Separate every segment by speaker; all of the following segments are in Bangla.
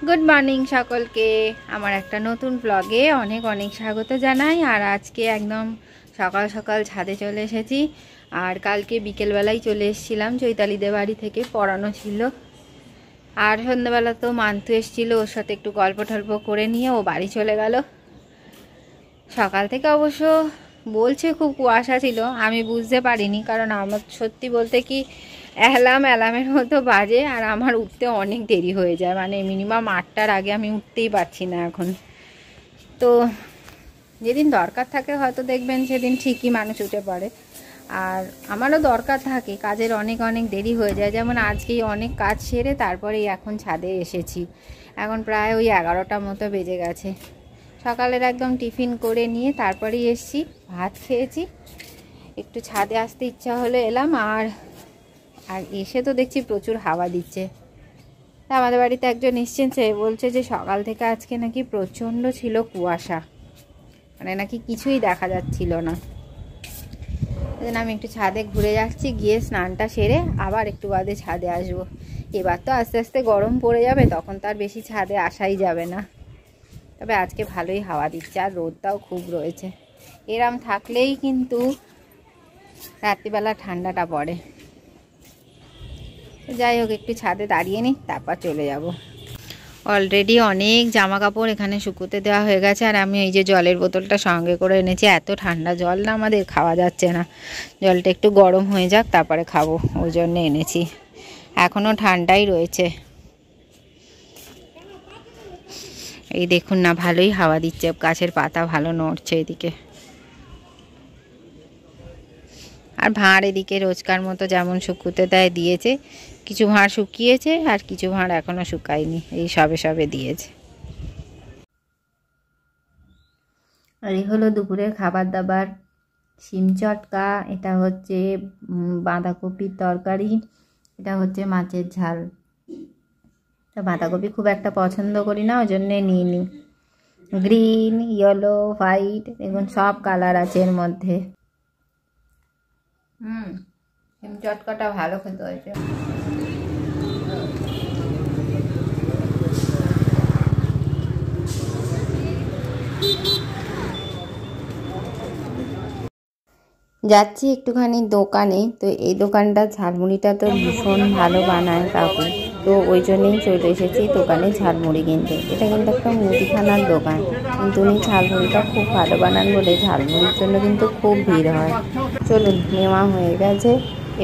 Speaker 1: গুড মর্নিং সকলকে। আমার একটা নতুন ব্লগে অনেক অনেক স্বাগত জানাই। আর আজকে একদম সকাল সকাল ছাদে চলে এসেছি। আর কালকে বিকেলবেলায় চলে এসেছিলাম চৈতালিদের বাড়ি থেকে, পড়ানো ছিল। আর সন্ধ্যাবেলা তো মান্তু এসেছিলো, ওর সাথে একটু গল্প টল্প করে নিয়ে ও বাড়ি চলে গেল। সকাল থেকে অবশ্য বলছে খুব কুয়াশা ছিল, আমি বুঝতে পারিনি, কারণ আমার সত্যি বলতে কি অ্যালার্মের মতো বাজে আর আমার উঠতে অনেক দেরি হয়ে যায়, মানে মিনিমাম 8টার আগে আমি উঠতেই পারছি না এখন। তো যেদিন দরকার থাকে হয়তো দেখবেন সেদিন ঠিকই মানুষ উঠে পড়ে, আর আমারও দরকার থাকে, কাজের অনেক অনেক দেরি হয়ে যায়। যেমন আজকেই অনেক কাজ সেরে তারপরেই এখন ছাদে এসেছি। এখন প্রায় ওই 11টা মতো বেজে গেছে। সকালের একদম টিফিন করে নিয়ে তারপরেই এসেছি, ভাত খেয়েছি, একটু ছাদে আসতে ইচ্ছা হলো এলাম। আর এসে তো দেখছি প্রচুর হাওয়া দিচ্ছে। তা আমাদের বাড়িতে একজন এসছেন, সে বলছে যে সকাল থেকে আজকে নাকি প্রচণ্ড ছিল কুয়াশা, মানে নাকি কিছুই দেখা যাচ্ছিল না। সেদিন আমি একটু ছাদে ঘুরে যাচ্ছি, গিয়ে স্নানটা সেরে আবার একটু বাদে ছাদে আসবো। এবার তো আস্তে আস্তে গরম পড়ে যাবে, তখন তার বেশি ছাদে আসাই যাবে না। তবে আজকে ভালোই হাওয়া দিচ্ছে আর রোদটাও খুব রয়েছে। এরম থাকলেই কিন্তু রাত্রিবেলা ঠান্ডাটা পড়ে। যাই হোক, একটু ছাদে দাঁড়িয়ে নিই, তারপর চলে যাব। অলরেডি অনেক জামা কাপড় এখানে শুকোতে দেওয়া হয়ে গেছে। আর আমি এই যে জলের বোতলটা সঙ্গে করে এনেছি, এত ঠান্ডা জল না আমাদের খাওয়া যাচ্ছে না, জলটা একটু গরম হয়ে যাক তারপরে খাবো, ওই জন্য এনেছি। এখনও ঠান্ডাই রয়েছে। এই দেখুন না, ভালোই হাওয়া দিচ্ছে, গাছের পাতা ভালো নড়ছে এদিকে। আর ভাঁড় এদিকে রোজকার মতো যেমন শুকুতে দেয় দিয়েছে, কিছু ভাঁড় শুকিয়েছে আর কিছু ভাঁড় এখনও শুকায়নি, এই সবে সবে দিয়েছে। আর এই হলো দুপুরের খাবার দাবার। শিম চটকা, এটা হচ্ছে বাঁধাকপির তরকারি, এটা হচ্ছে মাছের ঝাল। বাঁধাকপি খুব একটা পছন্দ করি না, ওই জন্যে নিয়ে নিই। গ্রিন, ইয়েলো, হোয়াইট, দেখুন সব কালার আছে এর মধ্যে। শিম চটকাটা ভালো খেতে হয়েছে। যাচ্ছি একটুখানি দোকানে, তো এই দোকানটা ঝালমুড়িটা তো ভীষণ ভালো বানায় কাকু, তো ওই জন্যেই চলে এসেছি দোকানে ঝালমুড়ি কিনতে। এটা কিন্তু একটা মুদিখানার দোকান, কিন্তু উনি ঝালমুড়িটা খুব ভালো বানান বলে ঝালমুড়ির জন্য কিন্তু খুব ভিড় হয়। চলুন, নেওয়া হয়ে গেছে,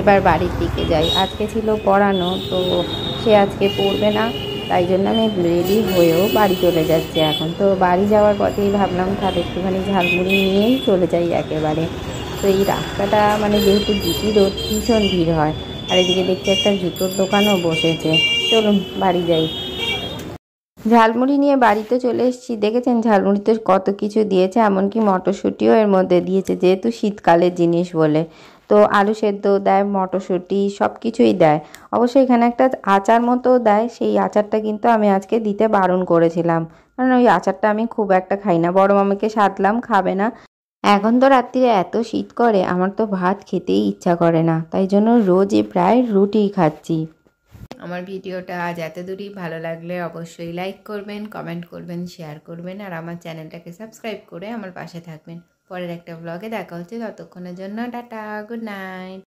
Speaker 1: এবার বাড়ির দিকে যাই। আজকে ছিল পড়ানো, তো সে আজকে পড়বে না, তাই জন্য আমি রেডি হয়েও বাড়ি চলে যাচ্ছি। এখন তো বাড়ি যাওয়ার পথেই ভাবলাম তাহলে একটুখানি ঝালমুড়ি নিয়েই চলে যাই একেবারে। তো এই রাস্তাটা মানে যেহেতু জিটি রোড, ভীষণ ভিড় হয়। আর এদিকে দেখছি একটা জুতোর দোকানও বসেছে। চলুন বাড়ি যাই। ঝালমুড়ি নিয়ে বাড়িতে চলে এসেছি। দেখেছেন ঝালমুড়িতে কত কিছু দিয়েছে, এমনকি মটরশুঁটিও এর মধ্যে দিয়েছে, যেহেতু শীতকালের জিনিস বলে। তো আলু সেদ্ধ দেয়, মটরশুঁটি সব কিছুই দেয়। অবশ্যই এখানে একটা আচার মতো দেয়, সেই আচারটা কিন্তু আমি আজকে দিতে বারণ করেছিলাম, কারণ ওই আচারটা আমি খুব একটা খাই না। বড় মামাকে সাধলাম, খাবে না। এখন তো রাত্রিরে এত শীত করে, আমার তো ভাত খেতেই ইচ্ছা করে না, তাই জন্য রোজই প্রায় রুটিই খাচ্ছি। আমার ভিডিওটা আজ এত দূরই। ভালো লাগলে অবশ্যই লাইক করবেন, কমেন্ট করবেন, শেয়ার করবেন, আর আমার চ্যানেলটাকে সাবস্ক্রাইব করে আমার পাশে থাকবেন। পরের একটা ব্লগে দেখা হচ্ছে, ততক্ষণের জন্য টাটা, গুড নাইট।